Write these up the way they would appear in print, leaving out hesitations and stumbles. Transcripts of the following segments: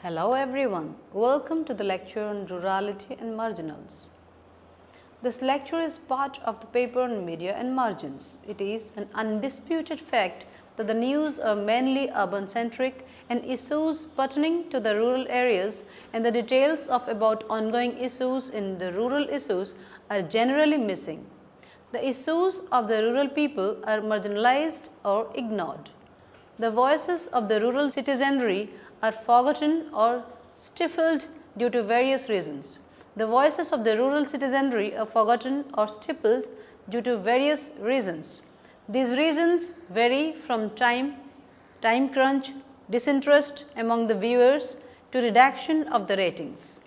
Hello everyone, welcome to the lecture on rurality and marginals. This lecture is part of the paper on media and margins. It is an undisputed fact that the news are mainly urban centric and issues pertaining to the rural areas and the details of about ongoing issues in the rural issues are generally missing. The issues of the rural people are marginalized or ignored. The voices of the rural citizenry are forgotten or stifled due to various reasons. The voices of the rural citizenry are forgotten or stifled due to various reasons. These reasons vary from time crunch, disinterest among the viewers to reduction of the ratings.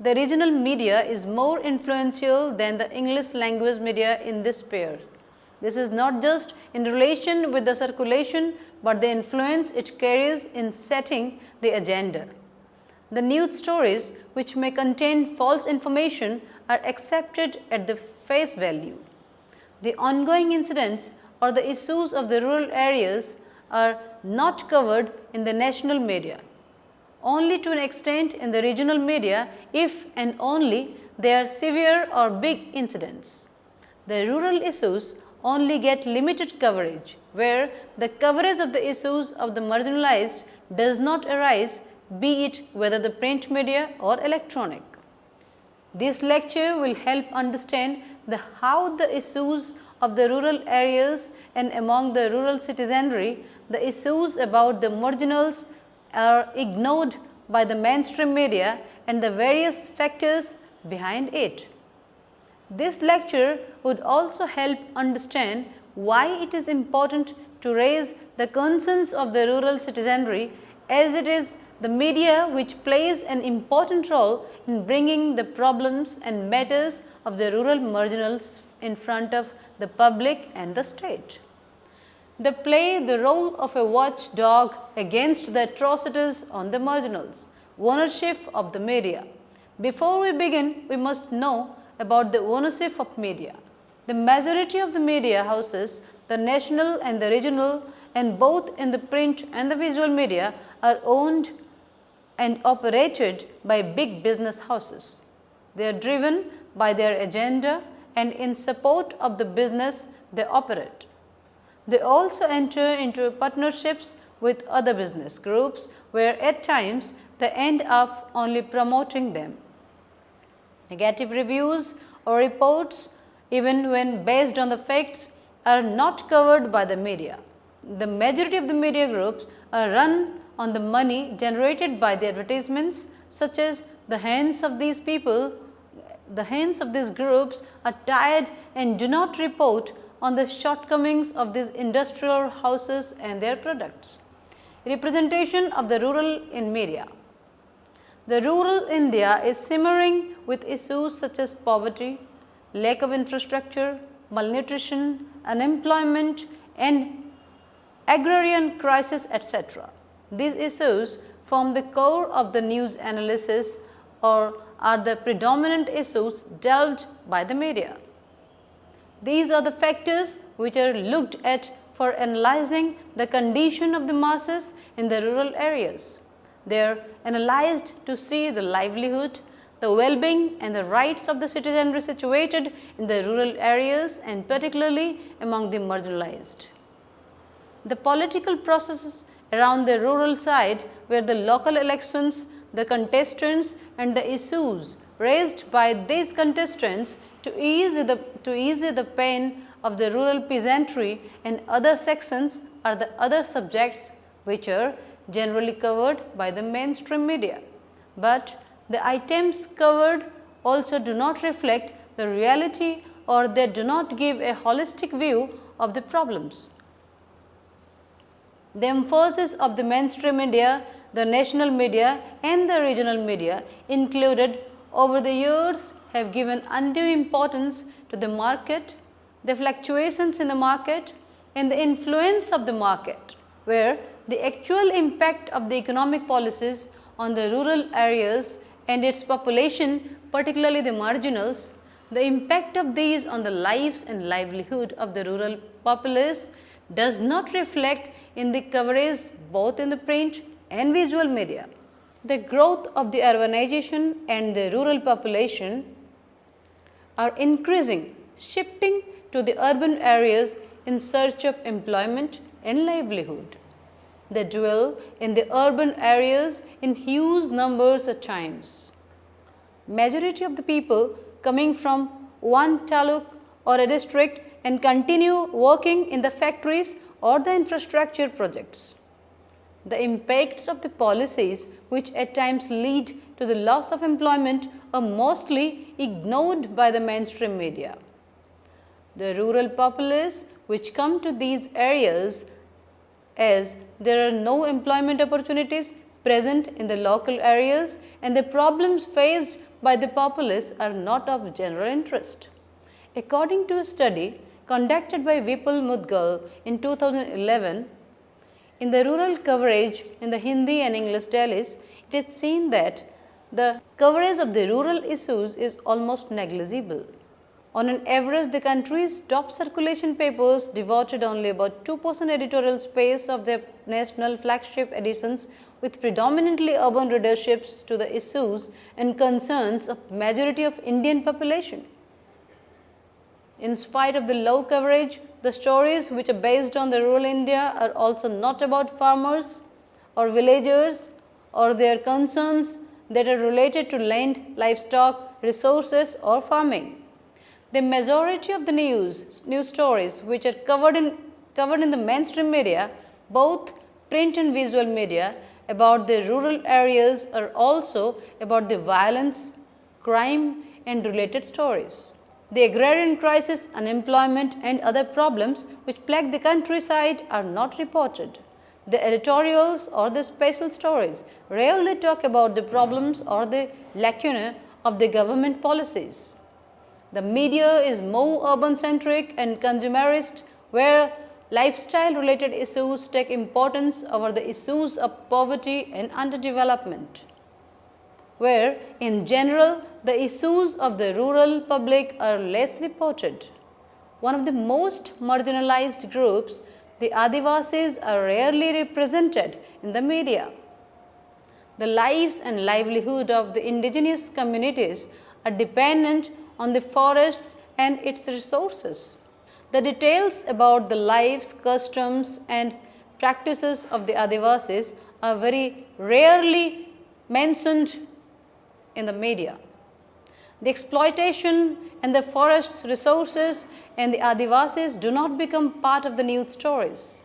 The regional media is more influential than the English language media in this sphere. This is not just in relation with the circulation, but the influence it carries in setting the agenda. The news stories which may contain false information are accepted at the face value. The ongoing incidents or the issues of the rural areas are not covered in the national media. Only to an extent in the regional media if and only they are severe or big incidents. The rural issues only get limited coverage, where the coverage of the issues of the marginalized does not arise, be it whether the print media or electronic. This lecture will help understand how the issues of the rural areas and among the rural citizenry, the issues about the marginals are ignored by the mainstream media and the various factors behind it. This lecture would also help understand why it is important to raise the concerns of the rural citizenry, as it is the media which plays an important role in bringing the problems and matters of the rural marginals in front of the public and the state. They play the role of a watchdog against the atrocities on the marginals, ownership of the media. Before we begin, we must know about the ownership of media. The majority of the media houses, the national and the regional, and both in the print and the visual media, are owned and operated by big business houses. They are driven by their agenda, and in support of the business they operate. They also enter into partnerships with other business groups, where at times they end up only promoting them. Negative reviews or reports, even when based on the facts, are not covered by the media. The majority of the media groups are run on the money generated by the advertisements, such as the hands of these people, the hands of these groups are tied and do not report on the shortcomings of these industrial houses and their products. Representation of the rural in media. The rural India is simmering with issues such as poverty, lack of infrastructure, malnutrition, unemployment, and agrarian crisis, etc. These issues form the core of the news analysis or are the predominant issues dealt by the media. These are the factors which are looked at for analyzing the condition of the masses in the rural areas. They are analyzed to see the livelihood, the well-being and the rights of the citizenry situated in the rural areas and particularly among the marginalized. The political processes around the rural side, where the local elections, the contestants and the issues raised by these contestants to ease the pain of the rural peasantry and other sections are the other subjects which are generally covered by the mainstream media. But the items covered also do not reflect the reality, or they do not give a holistic view of the problems. The emphasis of the mainstream media, the national media and the regional media included over the years have given undue importance to the market, the fluctuations in the market and the influence of the market, where the actual impact of the economic policies on the rural areas and its population, particularly the marginals, the impact of these on the lives and livelihood of the rural populace does not reflect in the coverage both in the print and visual media. The growth of the urbanization and the rural population are increasing, shifting to the urban areas in search of employment and livelihood. They dwell in the urban areas in huge numbers at times. Majority of the people coming from one taluk or a district and continue working in the factories or the infrastructure projects. The impacts of the policies which at times lead to the loss of employment are mostly ignored by the mainstream media. The rural populace which come to these areas as there are no employment opportunities present in the local areas and the problems faced by the populace are not of general interest. According to a study conducted by Vipul Mudgal in 2011, in the rural coverage in the Hindi and English dailies, it is seen that the coverage of the rural issues is almost negligible. On an average, the country's top circulation papers devoted only about 2% editorial space of their national flagship editions, with predominantly urban readerships to the issues and concerns of majority of Indian population. In spite of the low coverage, the stories which are based on the rural India are also not about farmers or villagers or their concerns that are related to land, livestock, resources or farming. The majority of the news stories which are covered in the mainstream media, both print and visual media, about the rural areas are also about the violence, crime and related stories. The agrarian crisis, unemployment and other problems which plague the countryside are not reported. The editorials or the special stories rarely talk about the problems or the lacunae of the government policies. The media is more urban-centric and consumerist, where lifestyle-related issues take importance over the issues of poverty and underdevelopment, where in general the issues of the rural public are less reported. One of the most marginalized groups, the Adivasis, are rarely represented in the media. The lives and livelihood of the indigenous communities are dependent on the forests and its resources. The details about the lives, customs and practices of the Adivasis are very rarely mentioned in the media. The exploitation and the forest's resources and the Adivasis do not become part of the news stories.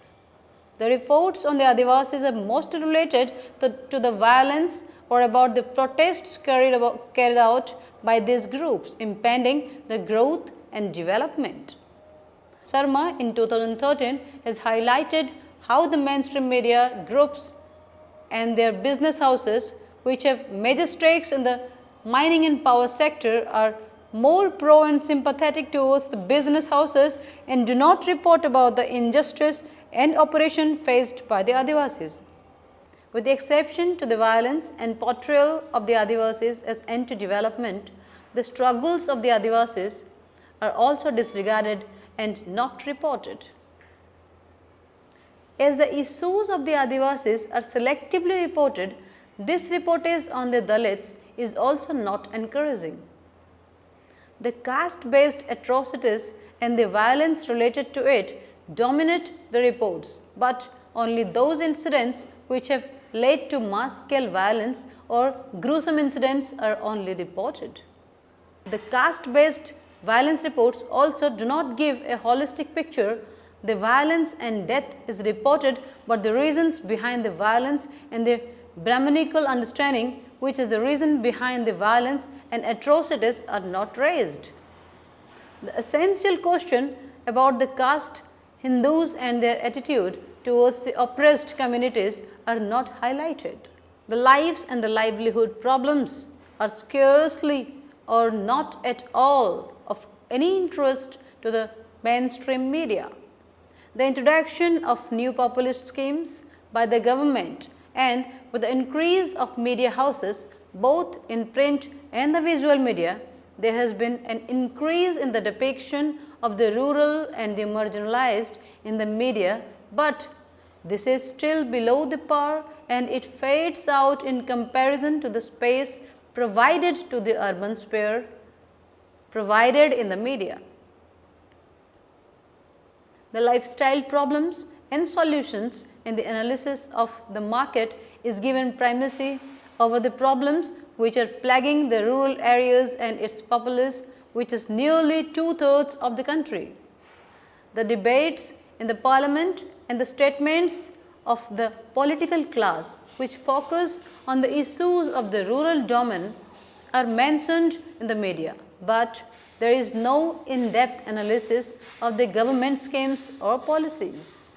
The reports on the Adivasis are mostly related to the violence or about the protests carried out by these groups, impeding the growth and development. Sharma in 2013 has highlighted how the mainstream media groups and their business houses which have major stakes in the mining and power sector are more pro and sympathetic towards the business houses and do not report about the injustice and oppression faced by the Adivasis. With the exception to the violence and portrayal of the Adivasis as anti-development, the struggles of the Adivasis are also disregarded and not reported. As the issues of the Adivasis are selectively reported, this reportage on the Dalits is also not encouraging. The caste-based atrocities and the violence related to it dominate the reports, but only those incidents which have led to mass-scale violence or gruesome incidents are only reported. The caste-based violence reports also do not give a holistic picture. The violence and death is reported, but the reasons behind the violence and the Brahmanical understanding, which is the reason behind the violence and atrocities, are not raised. The essential question about the caste, Hindus and their attitude towards the oppressed communities are not highlighted. The lives and the livelihood problems are scarcely or not at all of any interest to the mainstream media. The introduction of new populist schemes by the government and with the increase of media houses both in print and the visual media, there has been an increase in the depiction of the rural and the marginalized in the media, but this is still below the par and it fades out in comparison to the space provided to the urban sphere provided in the media. The lifestyle problems and solutions in the analysis of the market is given primacy over the problems which are plaguing the rural areas and its populace, which is nearly two-thirds of the country. The debates in the parliament and the statements of the political class which focus on the issues of the rural domain are mentioned in the media, but there is no in-depth analysis of the government schemes or policies.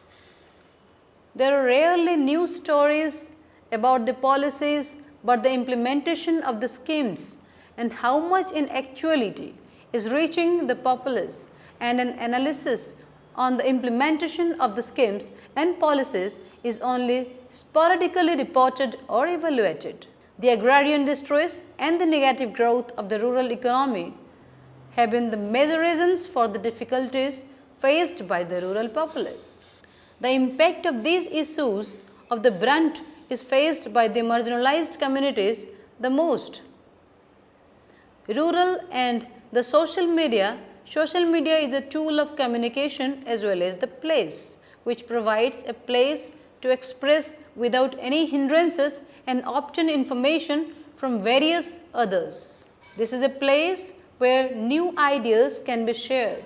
There are rarely news stories about the policies, but the implementation of the schemes and how much in actuality is reaching the populace, and an analysis on the implementation of the schemes and policies is only sporadically reported or evaluated. The agrarian distress and the negative growth of the rural economy have been the major reasons for the difficulties faced by the rural populace. The impact of these issues of the brunt is faced by the marginalized communities the most. Rural and the social media is a tool of communication as well as the place, which provides a place to express without any hindrances and obtain information from various others. This is a place where new ideas can be shared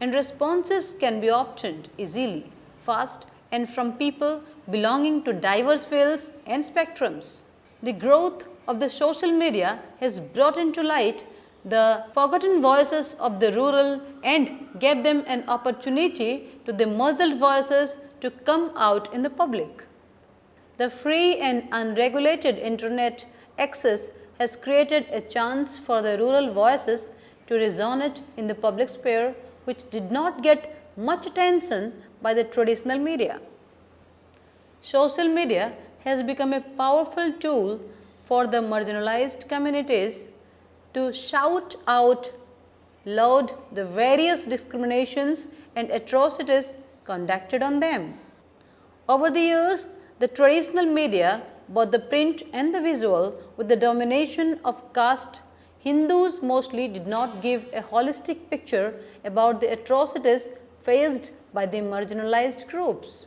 and responses can be obtained easily, fast, and from people belonging to diverse fields and spectrums. The growth of the social media has brought into light the forgotten voices of the rural and gave them an opportunity to the muzzled voices to come out in the public. The free and unregulated internet access has created a chance for the rural voices to resonate in the public sphere, which did not get much attention by the traditional media. Social media has become a powerful tool for the marginalized communities to shout out loud the various discriminations and atrocities conducted on them. Over the years, the traditional media, both the print and the visual, with the domination of caste, Hindus mostly did not give a holistic picture about the atrocities faced by the marginalized groups.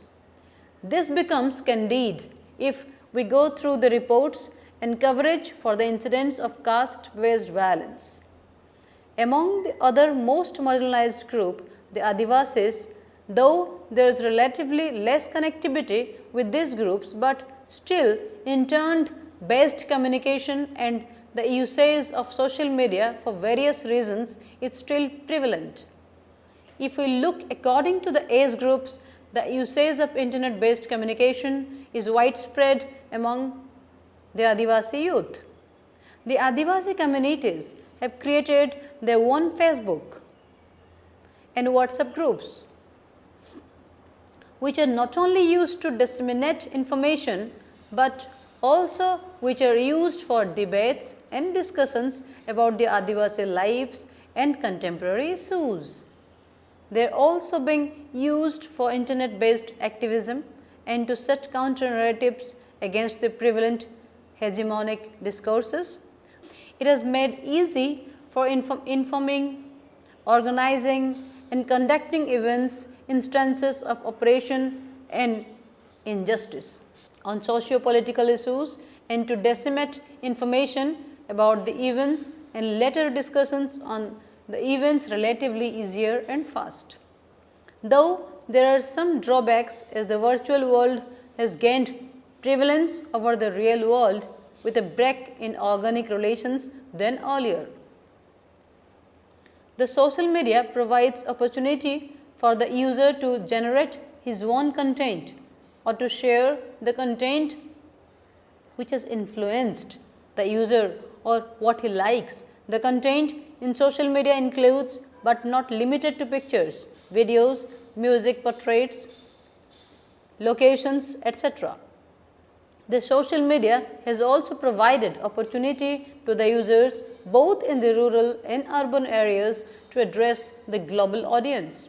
This becomes candid if we go through the reports and coverage for the incidents of caste-based violence. Among the other most marginalized group, the Adivasis, though there is relatively less connectivity with these groups, but still internet-based communication and the usage of social media for various reasons is still prevalent. If we look according to the age groups, the usage of internet-based communication is widespread among the Adivasi youth. The Adivasi communities have created their own Facebook and WhatsApp groups, which are not only used to disseminate information, but also which are used for debates and discussions about the Adivasi lives and contemporary issues. They are also being used for internet-based activism and to set counter narratives against the prevalent hegemonic discourses. It has made easy for informing, organizing and conducting events, instances of oppression and injustice on socio-political issues, and to disseminate information about the events and later discussions on the events relatively easier and fast. Though there are some drawbacks as the virtual world has gained prevalence over the real world with a break in organic relations than earlier. The social media provides opportunity for the user to generate his own content or to share the content which has influenced the user or what he likes. The content in social media includes but not limited to pictures, videos, music, portraits, locations, etc. The social media has also provided opportunity to the users both in the rural and urban areas to address the global audience.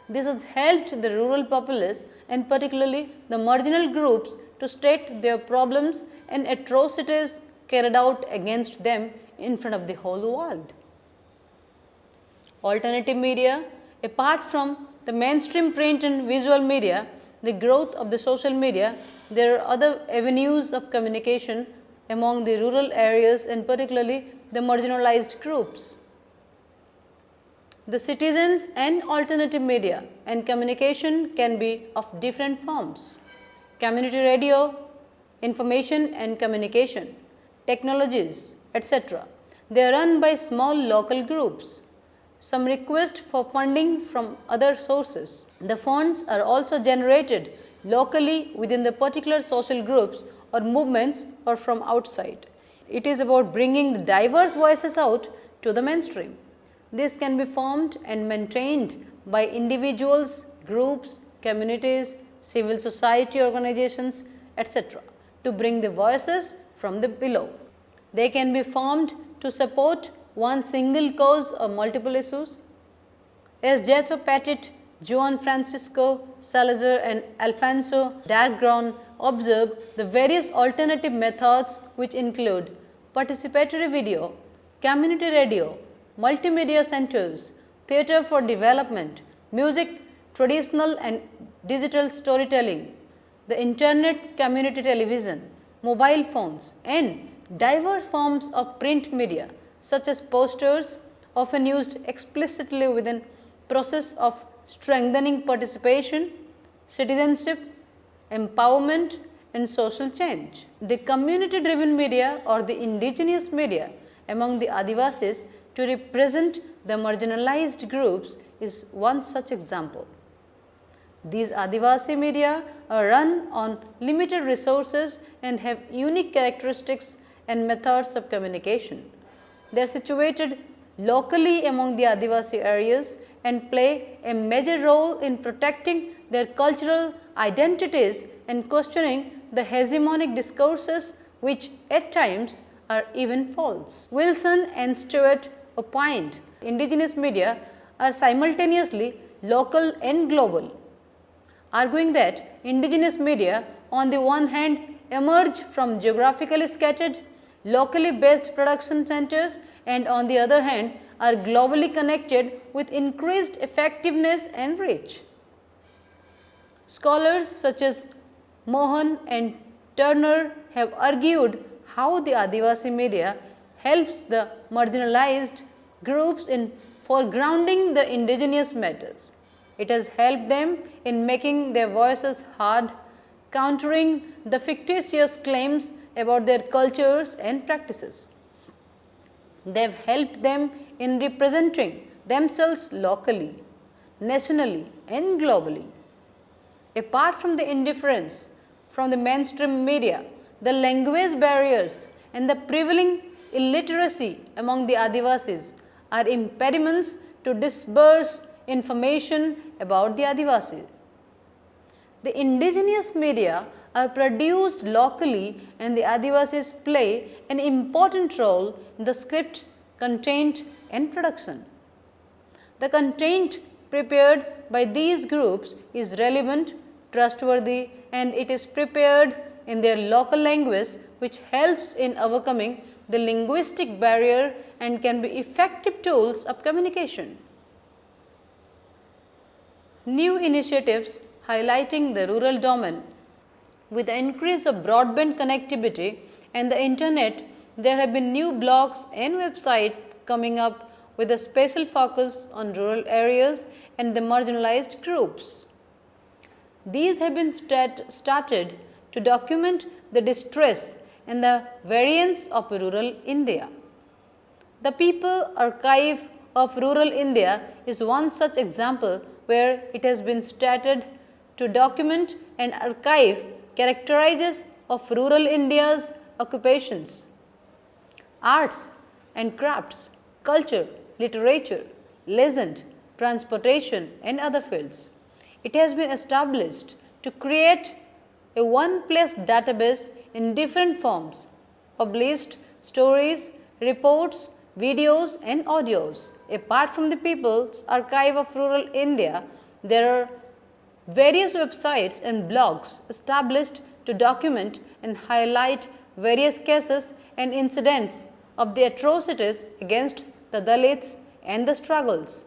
This has helped the rural populace and particularly the marginal groups to state their problems and atrocities carried out against them in front of the whole world. Alternative media, apart from the mainstream print and visual media, the growth of the social media, there are other avenues of communication among the rural areas and particularly the marginalized groups. The citizens and alternative media and communication can be of different forms. Community radio, information and communication, technologies, etc. They are run by small local groups. Some request for funding from other sources. The funds are also generated locally within the particular social groups or movements or from outside. It is about bringing the diverse voices out to the mainstream. This can be formed and maintained by individuals, groups, communities, civil society organizations, etc. to bring the voices from the below. They can be formed to support one single cause or multiple issues. As Jato Petit, Juan Francisco Salazar and Alfonso Dargron observe, the various alternative methods which include participatory video, community radio, multimedia centers, theatre for development, music, traditional and digital storytelling, the internet, community television, mobile phones and diverse forms of print media such as posters often used explicitly within process of strengthening participation, citizenship, empowerment and social change. The community driven media or the indigenous media among the Adivasis to represent the marginalized groups is one such example. These Adivasi media are run on limited resources and have unique characteristics and methods of communication. They are situated locally among the Adivasi areas and play a major role in protecting their cultural identities and questioning the hegemonic discourses which at times are even false. Wilson and Stewart opined indigenous media are simultaneously local and global, arguing that indigenous media on the one hand emerge from geographically scattered, locally based production centers and on the other hand are globally connected with increased effectiveness and reach. Scholars such as Mohan and Turner have argued how the Adivasi media helps the marginalized groups in foregrounding the indigenous matters. It has helped them in making their voices heard, countering the fictitious claims about their cultures and practices. They have helped them in representing themselves locally, nationally and globally. Apart from the indifference from the mainstream media, the language barriers and the prevailing illiteracy among the Adivasis are impediments to disperse information about the Adivasis. The indigenous media are produced locally and the Adivasis play an important role in the script, content and production. The content prepared by these groups is relevant, trustworthy and it is prepared in their local language which helps in overcoming the linguistic barrier and can be effective tools of communication. New initiatives highlighting the rural domain. With the increase of broadband connectivity and the internet, there have been new blogs and websites coming up with a special focus on rural areas and the marginalized groups. These have been started to document the distress and the variance of rural India. The People Archive of Rural India is one such example where it has been started to document and archive characteristics of rural India's occupations, arts and crafts, culture, literature, legend, transportation and other fields. It has been established to create a one-place database in different forms, published stories, reports, videos and audios. Apart from the People's Archive of Rural India, there are various websites and blogs established to document and highlight various cases and incidents of the atrocities against the Dalits and the struggles.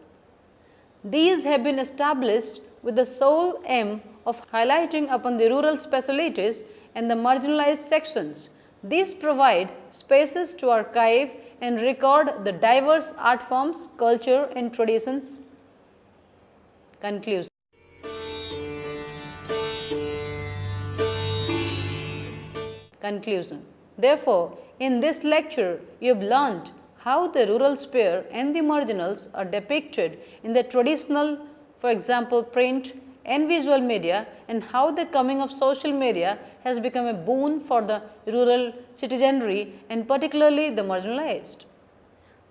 These have been established with the sole aim of highlighting upon the rural specialties and the marginalized sections. These provide spaces to archive and record the diverse art forms, culture and traditions. Conclusion. Conclusion. Therefore, in this lecture, you have learned how the rural sphere and the marginals are depicted in the traditional, for example, print and visual media, and how the coming of social media has become a boon for the rural citizenry and particularly the marginalized.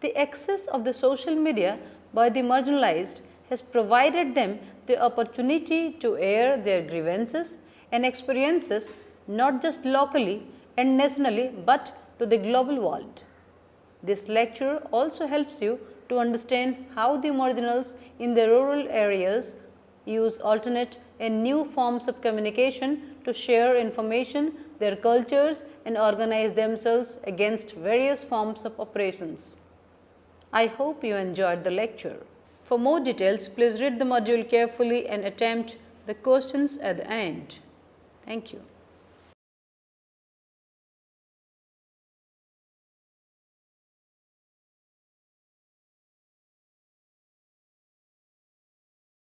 The access of the social media by the marginalized has provided them the opportunity to air their grievances and experiences not just locally and nationally, but to the global world. This lecture also helps you to understand how the marginals in the rural areas use alternate and new forms of communication to share information, their cultures and organize themselves against various forms of oppressions. I hope you enjoyed the lecture. For more details, please read the module carefully and attempt the questions at the end. Thank you.